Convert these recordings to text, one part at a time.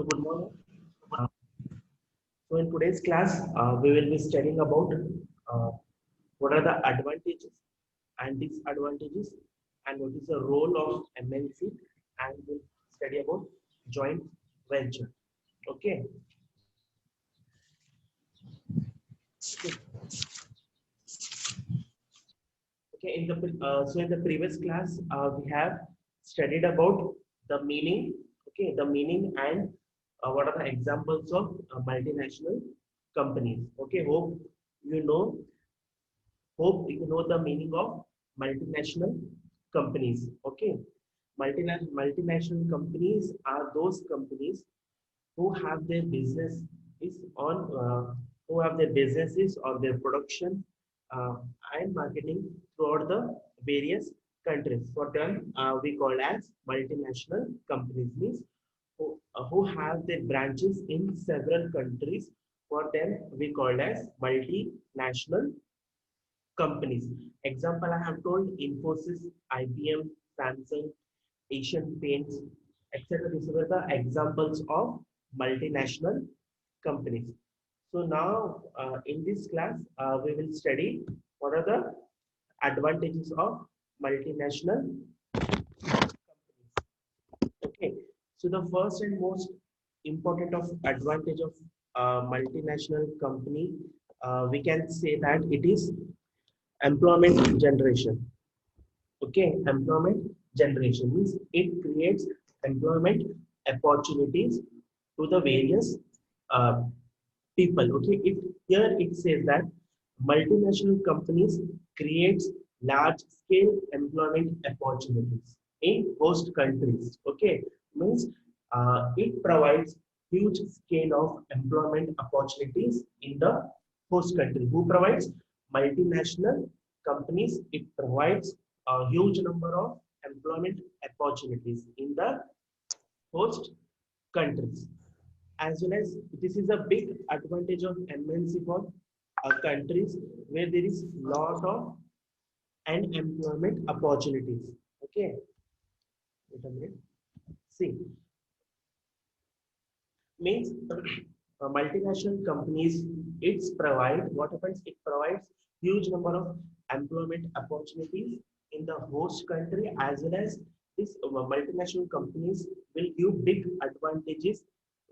So good morning. Uh, so in today's class, we will be studying about uh, what are the advantages and disadvantages, and what is the role of MNC, and we'll study about joint venture. Okay. Okay. Okay. In the previous class, we have studied about the meaning. Okay, the meaning and what are the examples of multinational companies. Okay, you know hope you know the meaning of multinational companies. Okay, multinational companies are those companies who have their business is on who have their businesses or their production uh, and marketing throughout the various countries. For them, we call as multinational companies. Means who have their branches in several countries. For them, we call as multinational companies. Example, I have told Infosys, IBM, Samsung, Asian Paints, etc. These were the examples of multinational companies. So now, in this class, we will study what are the advantages of multinational companies. Okay. So the first and most important of advantage of multinational company, we can say that it is employment generation. Okay, employment generation means it creates employment opportunities to the various uh, people. Okay, here it says that multinational companies creates large scale employment opportunities in host countries. Okay, means it provides huge scale of employment opportunities in the host country. Who provides? Multinational companies. It provides a huge number of employment opportunities in the host countries. As well as this is a big advantage of MNC for countries where there is lot of unemployment opportunities. Okay, wait a minute. See, means multinational companies, it's provide what happens, it provides huge number of employment opportunities in the host country. As well as this multinational companies will give big advantages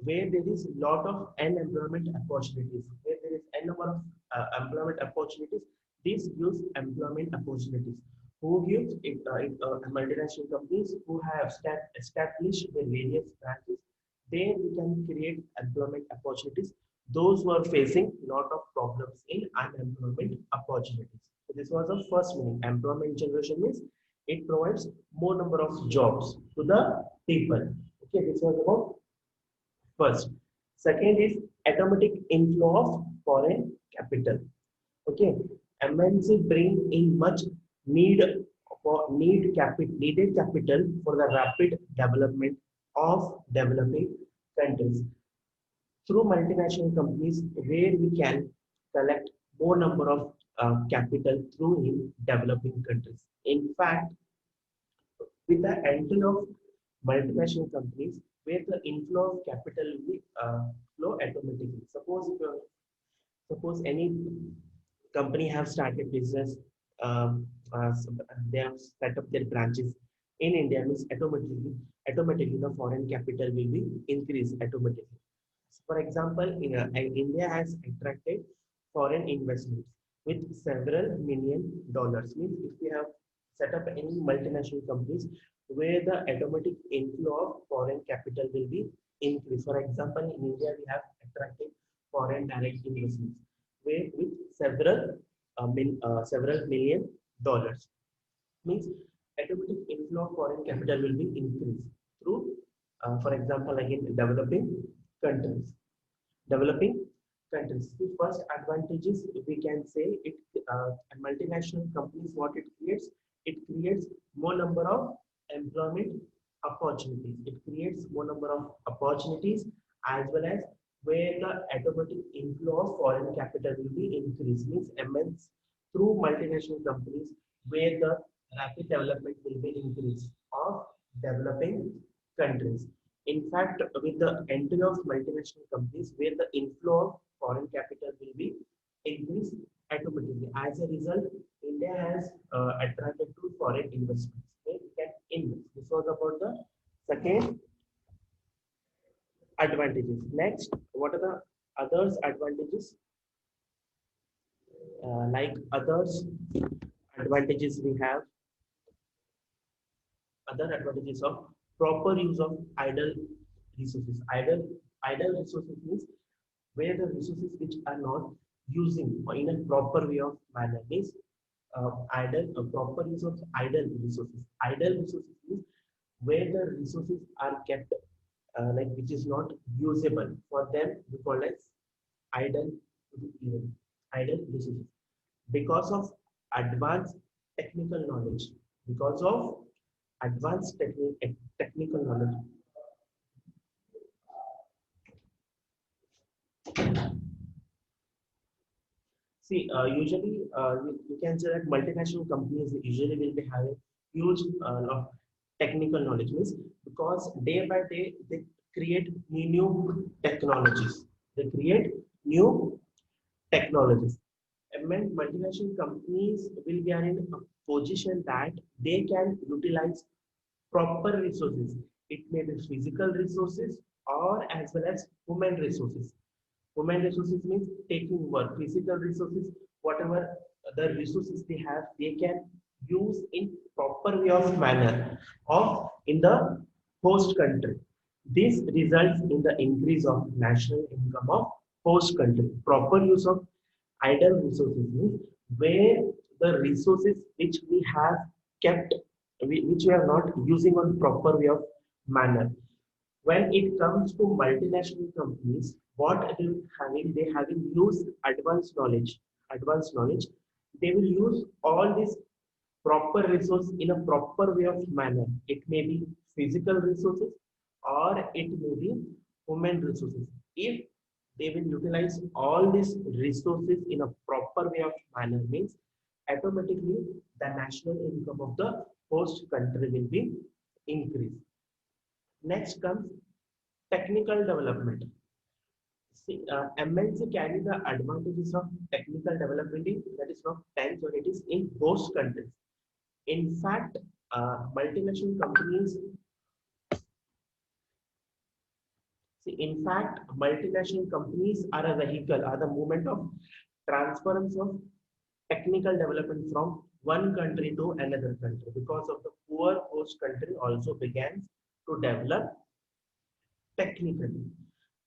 where there is lot of unemployment opportunities. Where there is n number of employment opportunities, this gives employment opportunities. Who gives it, multinational companies who have established their various branches, there we can create employment opportunities. Those who are facing lot of problems in unemployment opportunities. So this was the first meaning. Employment generation means it provides more number of jobs to the people. Okay, this was about first. Second is automatic inflow of foreign capital. Okay, MNC bring in much need needed capital for the rapid development of developing countries through multinational companies, where we can collect more number of capital through in developing countries. In fact, with the entry of multinational companies, where the inflow of capital will be flow automatically. Suppose any company have started business, they have set up their branches in India, means automatically the foreign capital will be increased automatically. For example, India has attracted foreign investments with several million dollars. Means if we have set up any multinational companies where the automatic inflow of foreign capital will be increased. For example, in India we have attracted foreign direct investments where with several million dollars. Means automatic inflow of foreign capital will be increased through, for example, again countries. Developing countries. The first advantages we can say it, multinational companies, what it creates more number of employment opportunities. It creates more number of opportunities, as well as where the automatic inflow of foreign capital will be increased. Means MNs through multinational companies where the rapid development will be increased of developing countries. In fact, with the entry of multinational companies, where the inflow of foreign capital will be increased automatically. As a result, India has attracted to foreign investments. Okay, we can invest. This was about the second advantages. Next, what are the others advantages? Like others advantages we have, other advantages of proper use of idle resources. Idle resources means where the resources which are not using in a proper way of manner means idle proper use of idle resources. Idle resources means where the resources are kept like which is not usable for them we call as idle idle resources because of advanced technical knowledge, because of advanced technical knowledge. See, usually you can say that multinational companies usually will be having huge of technical knowledge means because day by day they create new technologies. They create new technologies. And when multinational companies will be in a position that they can utilize proper resources. It may be physical resources or as well as human resources. Human resources means taking work, physical resources, whatever the resources they have, they can use in proper way of manner of in the host country. This results in the increase of national income of host country. Proper use of idle resources means where the resources which we have kept, which we are not using on proper way of manner. When it comes to multinational companies, what they having used advanced knowledge, they will use all these proper resource in a proper way of manner. It may be physical resources or it may be human resources. If they will utilize all these resources in a proper way of manner means automatically the national income of the host country will be increased. Next comes technical development. See, MNC carry the advantages of technical development in, that is not 10 or it is in host countries. In fact, multinational companies, see, in fact, multinational companies are a vehicle, are the movement of transference of technical development from one country to another country because of the poor host country also began to develop technically.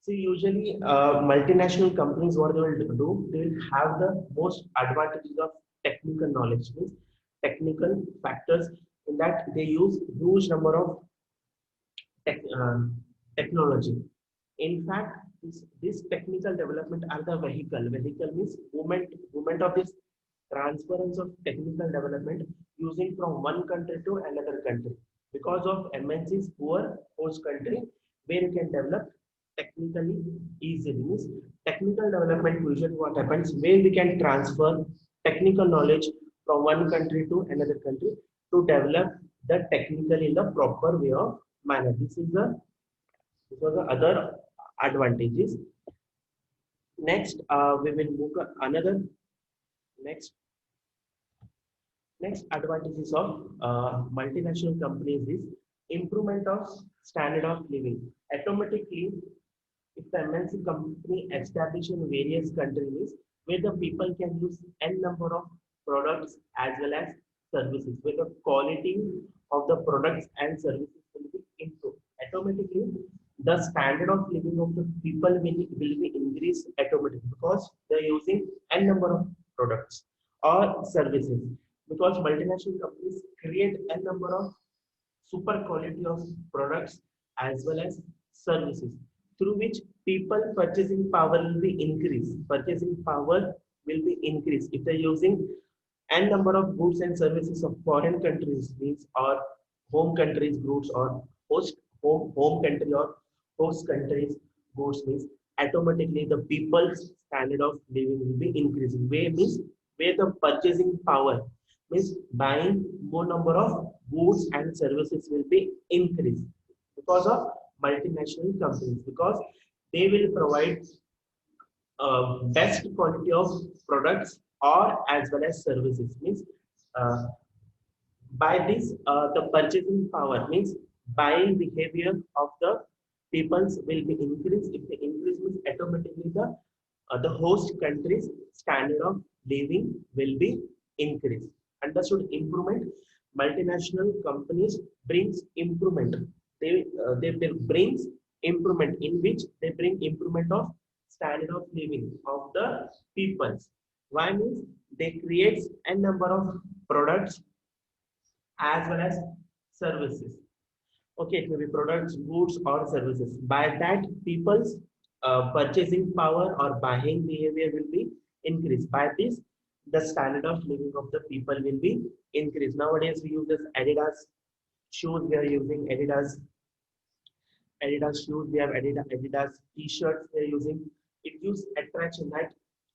See, usually multinational companies, what they will do, they will have the most advantages of technical knowledge, means technical factors in that they use huge number of tech, technology. In fact, this technical development are the vehicle. Vehicle means movement of this transference of technical development using from one country to another country. Because of MNC's poor host country, where you can develop technically easily. Means technical development usually what happens where we can transfer technical knowledge from one country to another country to develop the technical in the proper way of manner. This was the other advantages. Next, we will move to another next next advantages of multinational companies is improvement of standard of living. Automatically, if the MNC company established in various countries where the people can use n number of products as well as services, where the quality of the products and services will be improved. Automatically, the standard of living of the people will be increased automatically because they're using n number of products or services. Because multinational companies create n number of super quality of products as well as services through which people purchasing power will be increased. Purchasing power will be increased if they're using n number of goods and services of foreign countries means or home countries goods or home country or host countries goods means automatically the people's standard of living will be increasing. Where means where the purchasing power means buying more number of goods and services will be increased because of multinational companies because they will provide best quality of products or as well as services. Means uh, by this the purchasing power means buying behavior of the peoples will be increased. If the increase means automatically the host country's standard of living will be increased. Understood? Improvement. Multinational companies brings improvement. They brings improvement in which they bring improvement of standard of living of the peoples. Why? Means they create a number of products as well as services. Okay, it may be products, goods, or services. By that, people's purchasing power or buying behavior will be increased. By this, the standard of living of the people will be increased. Nowadays, we use this Adidas shoes. We are using Adidas shoes. We have Adidas t-shirts. We are using. It gives attraction that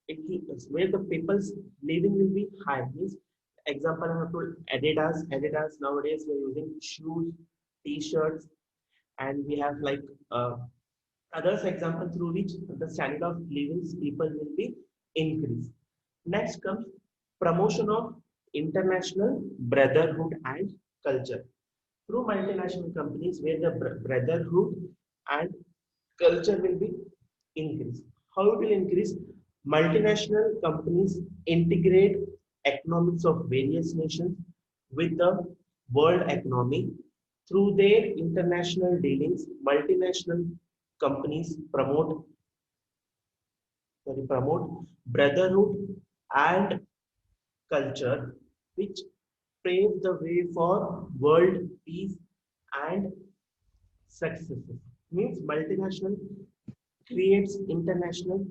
it gives where the people's living will be high. Means example I have told Adidas nowadays we are using shoes, t-shirts, and we have like others example through which the standard of living people will be increased. Next comes promotion of international brotherhood and culture through multinational companies where the brotherhood and culture will be increased. How it will increase? Multinational companies integrate economics of various nations with the world economy. Through their international dealings, multinational companies promote brotherhood and culture, which pave the way for world peace and successes. Means multinational creates international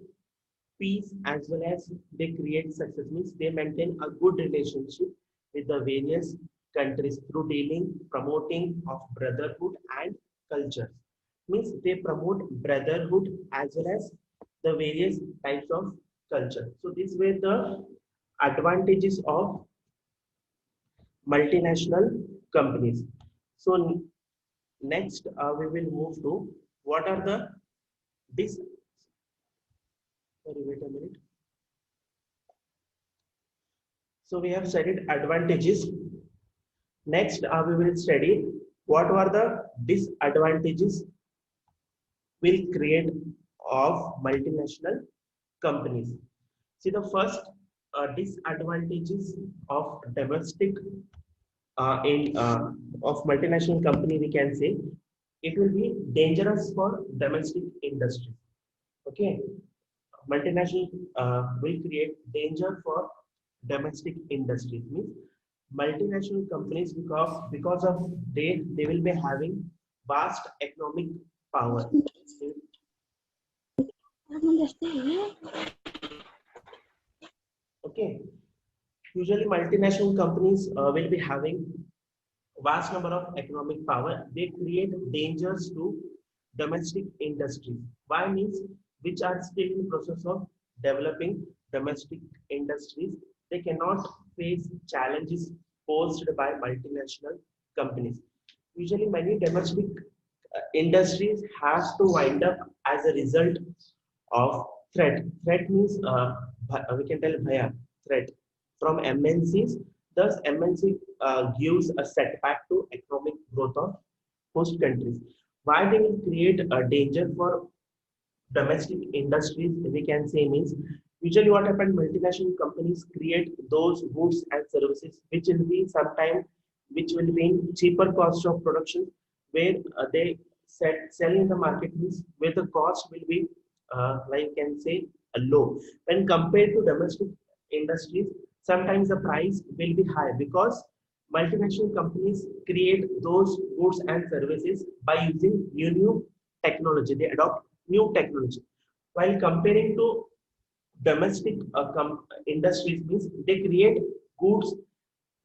peace as well as they create success. Means they maintain a good relationship with the various countries through dealing, promoting of brotherhood and cultures. Means they promote brotherhood as well as the various types of culture. So these were the advantages of multinational companies. So next we will move to what are the dis sorry wait a minute. So we have studied advantages. Next we will study what are the disadvantages will create of multinational companies. See the first disadvantages of domestic in of multinational company we can say it will be dangerous for domestic industry. Okay, multinational will create danger for domestic industry. Means multinational companies because of they will be having vast economic power. Okay, usually multinational companies will be having vast number of economic power. They create dangers to domestic industries. Why? Means which are still in process of developing domestic industries. They cannot face challenges posed by multinational companies. Usually many domestic industries has to wind up as a result of threat. Threat means we can tell bhaya, threat from MNCs. Thus, MNC gives a setback to economic growth of host countries. Why they will create a danger for domestic industries? We can say means usually what happens multinational companies create those goods and services which will be sometime which will be in cheaper cost of production where they sell in the market means where the cost will be like can say low when compared to domestic industries. Sometimes the price will be high because multinational companies create those goods and services by using new technology. They adopt new technology while comparing to domestic industries means they create goods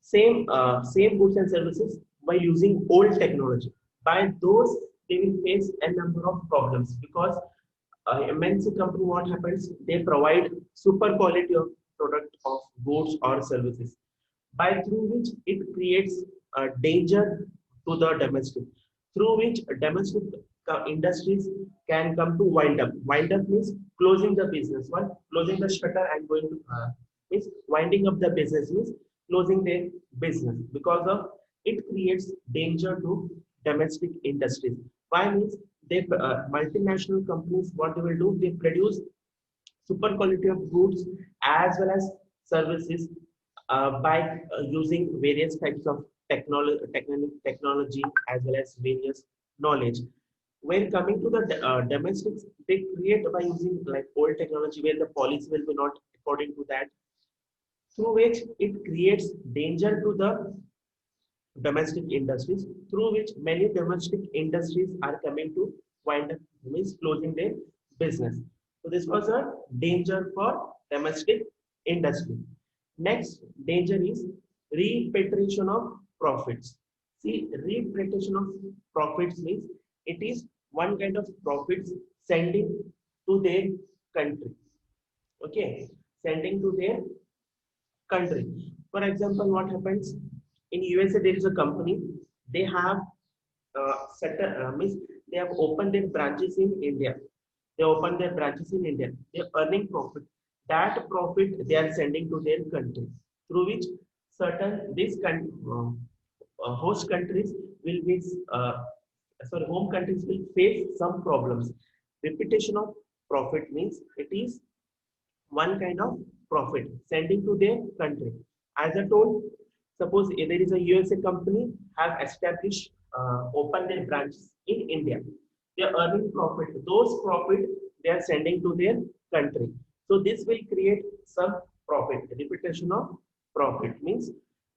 same goods and services by using old technology. By those they will face a number of problems because MNC company what happens they provide super quality of product of goods or services by through which it creates a danger to the domestic through which domestic industries can come to wind up. Wind up means closing the business. What? Closing the shutter and going to means winding up the business means closing their business because of it creates danger to domestic industries. Why means they multinational companies what they will do they produce super quality of goods as well as services by using various types of technology as well as various knowledge. When coming to the domestics, they create by using like old technology where the policy will be not according to that, through which it creates danger to the domestic industries, through which many domestic industries are coming to wind up means closing their business. So this was a danger for domestic industry. Next danger is repatriation of profits. See, repatriation of profits means it is one kind of profits sending to their country. Okay, sending to their country. For example, what happens in USA? There is a company. They have means they have opened their branches in India. They open their branches in India. They're earning profit. That profit they are sending to their country, through which certain these host countries will be sorry home countries will face some problems. Reputation of profit means it is one kind of profit sending to their country. As I told, suppose if there is a USA company have established, open their branches in India. They are earning profit. Those profit they are sending to their country. So this will create some profit. Reputation of profit means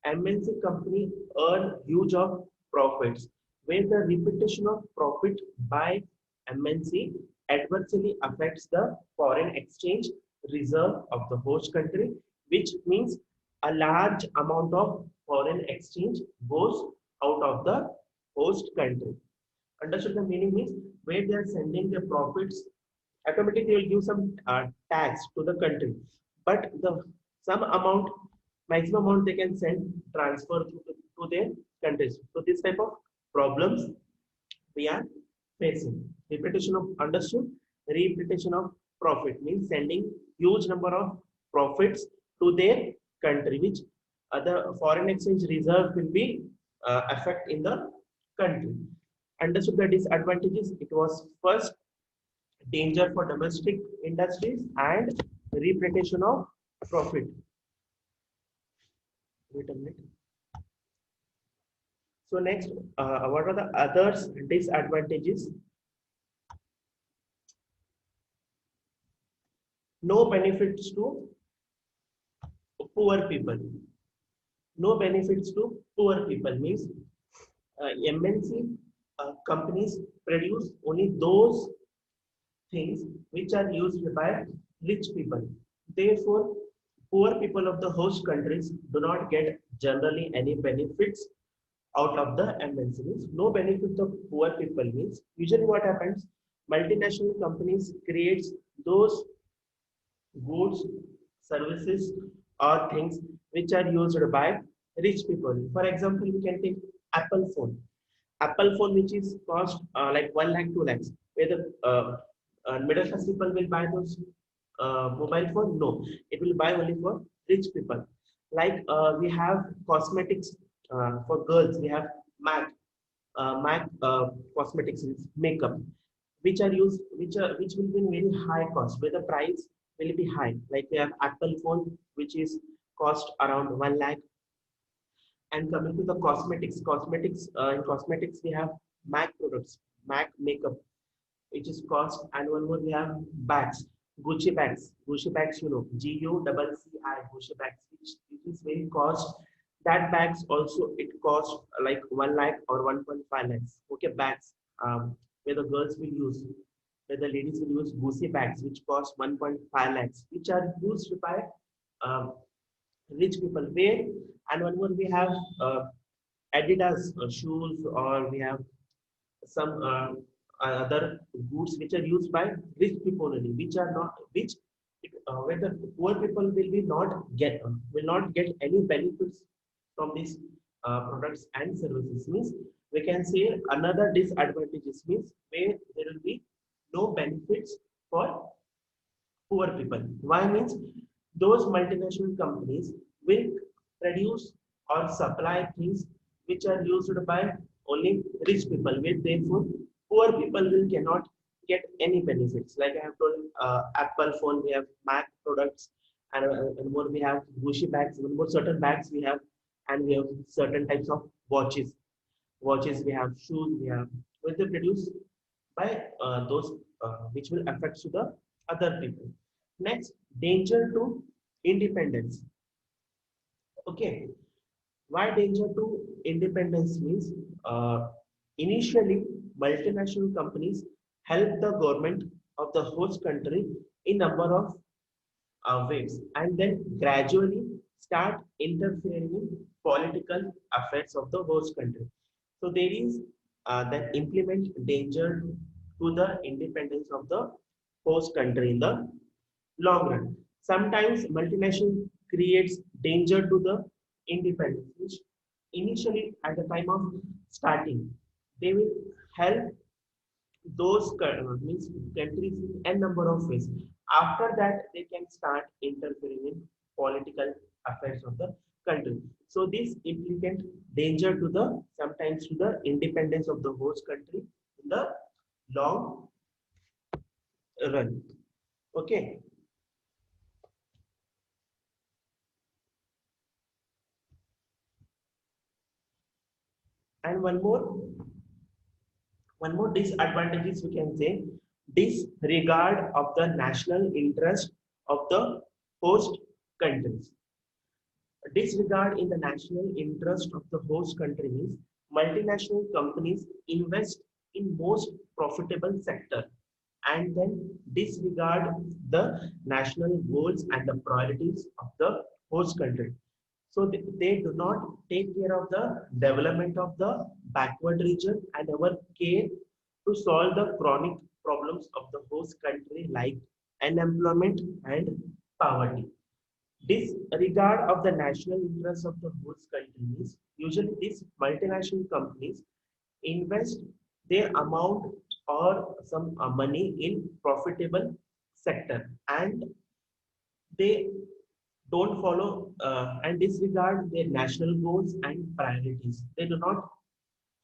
MNC company earn huge of profits, where the reputation of profit by MNC adversely affects the foreign exchange reserve of the host country, which means a large amount of foreign exchange goes out of the host country. Understood the meaning means where they are sending their profits, automatically they will give some tax to the country, but the some amount, maximum amount they can send transfer to their countries. So this type of problems we are facing. Repetition of understood. Repetition of profit means sending huge number of profits to their country, which other foreign exchange reserve will be affect in the country. Understood the disadvantages. It was first danger for domestic industries and representation of profit. Wait a minute. So next, what are the others disadvantages? No benefits to poor people. No benefits to poor people means MNC companies produce only those things which are used by rich people. Therefore, poor people of the host countries do not get generally any benefits out of the MNC. Means no benefit of poor people means usually what happens, multinational companies creates those goods, services or things which are used by rich people. For example, we can take Apple phone. Apple phone which is cost like 1 lakh, 2 lakhs. Where the middle class people will buy those mobile phone? No, it will buy only for rich people. Like we have cosmetics for girls. We have MAC, MAC cosmetics, makeup, which are used, which will be in very high cost, where the price will be high. Like we have Apple phone, which is cost around 1 lakh. And coming to the cosmetics, in cosmetics we have MAC products, MAC makeup, which is cost, and one more we have bags, Gucci bags, you know, GUCCI, Gucci bags, which is very cost. That bags also it costs like 1 lakh or 1.5 lakhs. Okay, bags, where the girls will use, where the ladies will use Gucci bags, which cost 1.5 lakhs, which are used by um, rich people. Where and one more we have Adidas shoes, or we have some other goods which are used by rich people only, which are not which where the poor people will be not get will not get any benefits from these products and services. Means We can say another disadvantages means where there will be no benefits for poor people. Why means those multinational companies will produce or supply things which are used by only rich people. With therefore, poor people will cannot get any benefits. Like I have told, Apple phone, we have Mac products, and more we have Gucci bags, even more certain bags we have, and we have certain types of watches. Watches we have, shoes we have, which they produce by those which will affect to the other people. Next, danger to independence. Okay, why danger to independence means initially multinational companies help the government of the host country in number of waves and then gradually start interfering in political affairs of the host country. So there is that implement danger to the independence of the host country in the long run. Sometimes multinational creates danger to the independence, which initially at the time of starting, they will help those means countries in n number of ways. After that, they can start interfering in political affairs of the country. So this implicate danger to the sometimes to the independence of the host country in the long run. Okay. And one more disadvantage is we can say disregard of the national interest of the host countries. Disregard in the national interest of the host country means multinational companies invest in most profitable sector and then disregard the national goals and the priorities of the host country. So they do not take care of the development of the backward region and our care to solve the chronic problems of the host country like unemployment and poverty. Disregard of the national interests of the host countries. Usually, these multinational companies invest their amount or some money in profitable sector, and they don't follow and disregard their national goals and priorities. They do not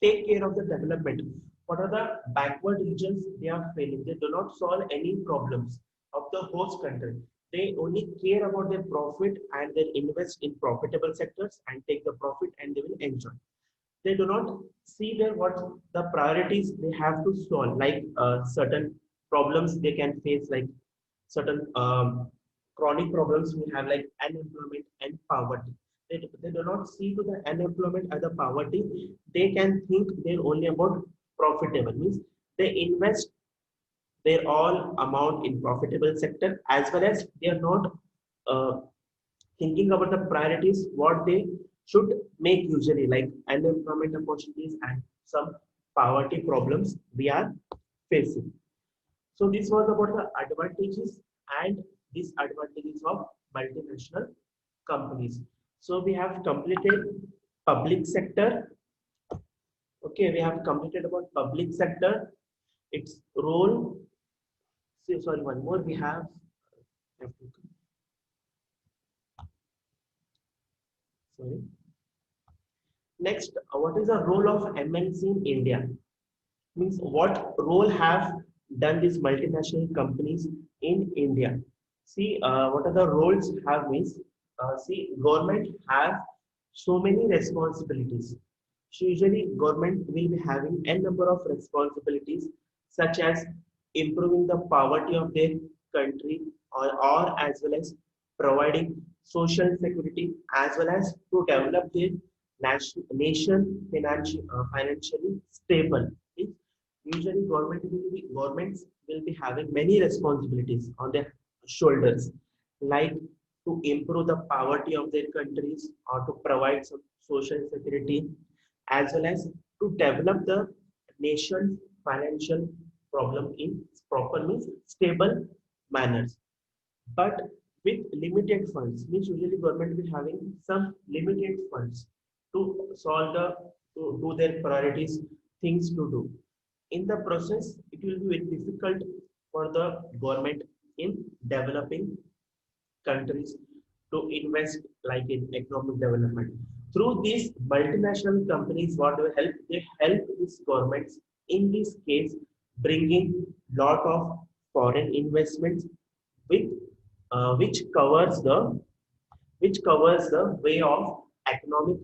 take care of the development. What are the backward regions they are failing? They do not solve any problems of the host country. They only care about their profit and they invest in profitable sectors and take the profit and they will enjoy. They do not see their what the priorities they have to solve, like certain problems they can face, like certain chronic problems we have like unemployment and poverty. They do not see to the unemployment and the poverty. They can think they're only about profitable means they invest their all amount in profitable sector as well as they are not uh, thinking about the priorities what they should make usually like unemployment opportunities and some poverty problems we are facing. So this was about the advantages and disadvantages of multinational companies. So we have completed public sector. Okay, we have completed about public sector, its role. Sorry, one more we have. Sorry. Next, what is the role of MNC in India? Means what role have done these multinational companies in India? See, what are the roles have means? See, government have so many responsibilities. So usually, government will be having n number of responsibilities, such as improving the poverty of their country, or as well as providing social security, as well as to develop their nation financially stable. Means usually, governments will be having many responsibilities on their shoulders, like to improve the poverty of their countries or to provide some social security, as well as to develop the nation's financial problem in proper means stable manners. But with limited funds, means usually government will having some limited funds to solve the to do their priorities, things to do. In the process, it will be very difficult for the government in developing countries to invest like in economic development. Through these multinational companies, what do help? They help these governments in this case bringing lot of foreign investments with which covers the way of economic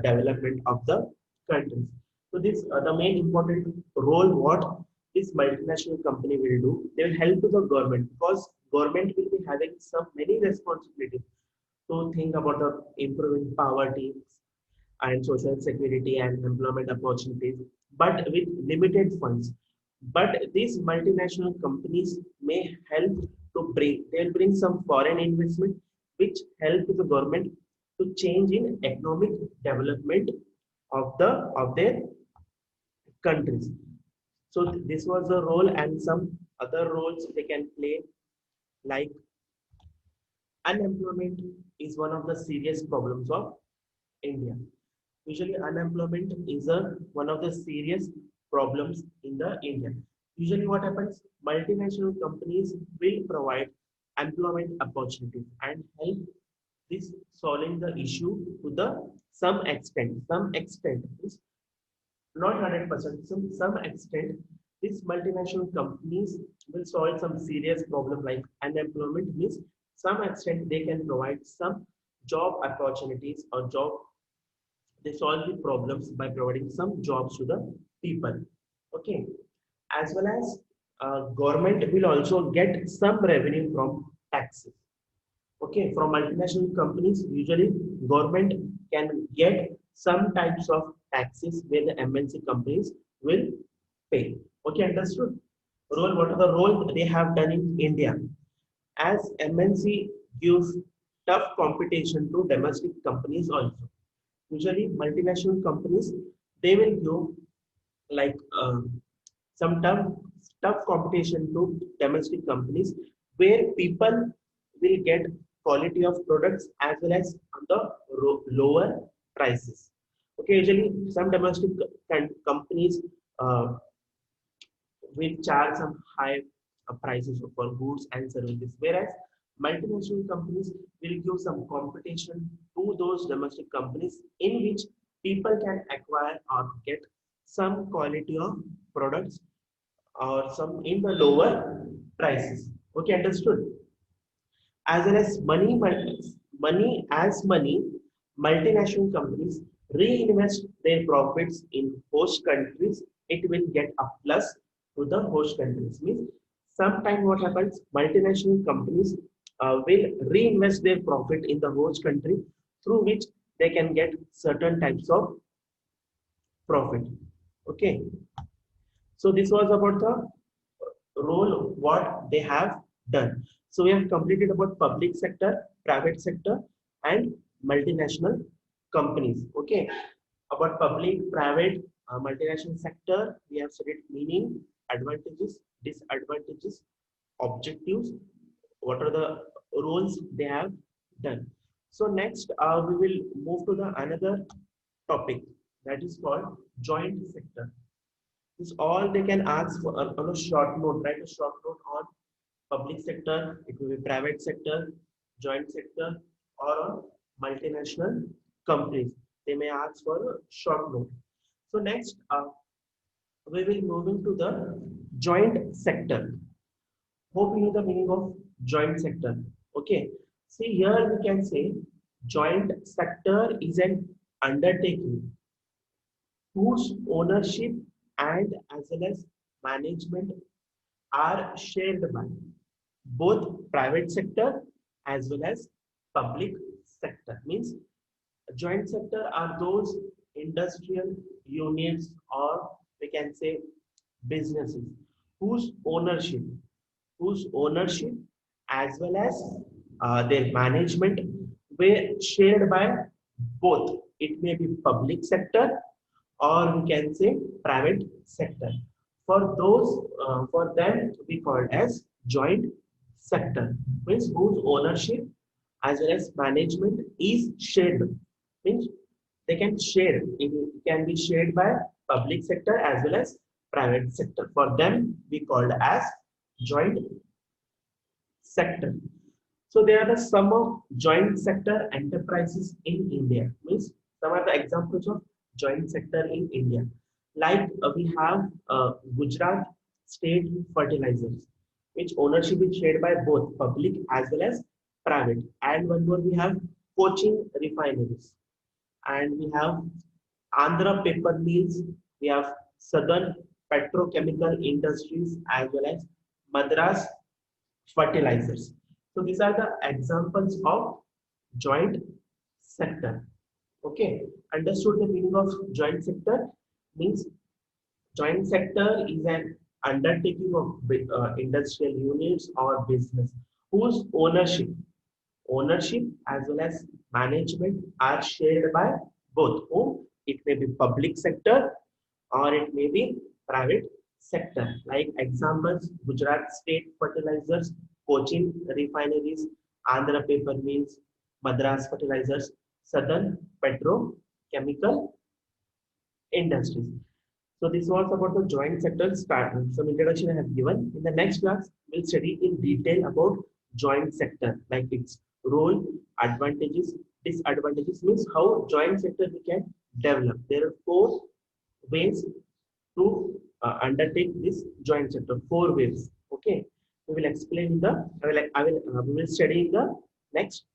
development of the countries. So this the main important role what this multinational company will do. They will help to the government because government will be having some many responsibilities to think about the improving poverty and social security and employment opportunities, but with limited funds. But these multinational companies may help they'll bring some foreign investment which help the government to change in economic development of their countries. So this was the role and some other roles they can play like unemployment is one of the serious problems of India. Usually, unemployment is one of the serious problems in the India. Usually, what happens? Multinational companies will provide employment opportunities and help this solving the issue to the some extent. Some extent is not 100%. Some extent, these multinational companies will solve some serious problem like unemployment. Means some extent they can provide some job opportunities or job they solve the problems by providing some jobs to the people. Okay, as well as government will also get some revenue from taxes. Okay, from multinational companies usually government can get some types of taxes where the MNC companies will pay. Okay, understood. Role, what are the role they have done in India? As MNC gives tough competition to domestic companies also. Usually multinational companies they will give like some tough competition to domestic companies where people will get quality of products as well as on the lower prices. Okay, usually some domestic companies uh, will charge some high prices for goods and services, whereas multinational companies will give some competition to those domestic companies in which people can acquire or get some quality of products or some in the lower prices. Okay, understood. As well as money, multinational companies reinvest their profits in host countries. It will get a plus to the host countries. Means sometime what happens, multinational companies will reinvest their profit in the host country through which they can get certain types of profit. Okay, so this was about the role what they have done. So we have completed about public sector, private sector, and multinational companies. Okay, about public, private, multinational sector, we have studied meaning, advantages, disadvantages, objectives, what are the roles they have done. So next, we will move to the another topic that is called joint sector. This all they can ask for on a short note, write a short note on public sector, it will be private sector, joint sector, or on multinational companies. They may ask for a short note. So next, we will move into the joint sector. Hope you know the meaning of joint sector. Okay. See here we can say joint sector is an undertaking whose ownership and as well as management are shared by both private sector as well as public sector. Means joint sector are those industrial units or we can say businesses whose ownership whose ownership as well as their management were shared by both. It may be public sector or we can say private sector. For them, we call as joint sector. Means whose ownership as well as management is shared. Means They can share. It can be shared by public sector as well as private sector. For them, we called as joint sector. So there are the some of joint sector enterprises in India. Means some are the examples of joint sector in India. Like we have Gujarat State Fertilizers, which ownership is shared by both public as well as private. And one more we have Cochin Refineries, and we have Andhra Paper Mills, we have Southern Petrochemical Industries as well as Madras Fertilizers. So these are the examples of joint sector. Okay, understood the meaning of joint sector? Means joint sector is an undertaking of industrial units or business whose ownership as well as management are shared by both whom it may be public sector or it may be private sector. Like examples, Gujarat State Fertilizers, Cochin Refineries, Andhra Paper Mills, Madras Fertilizers, Southern Petrochemical Industries. So this was about the joint sector start. Some introduction I have given. In the next class, we'll study in detail about joint sector, like its role, advantages, disadvantages, means how joint sector we can develop. There are four ways to undertake this joint sector. Four ways. Okay, we will explain the. We will study in the next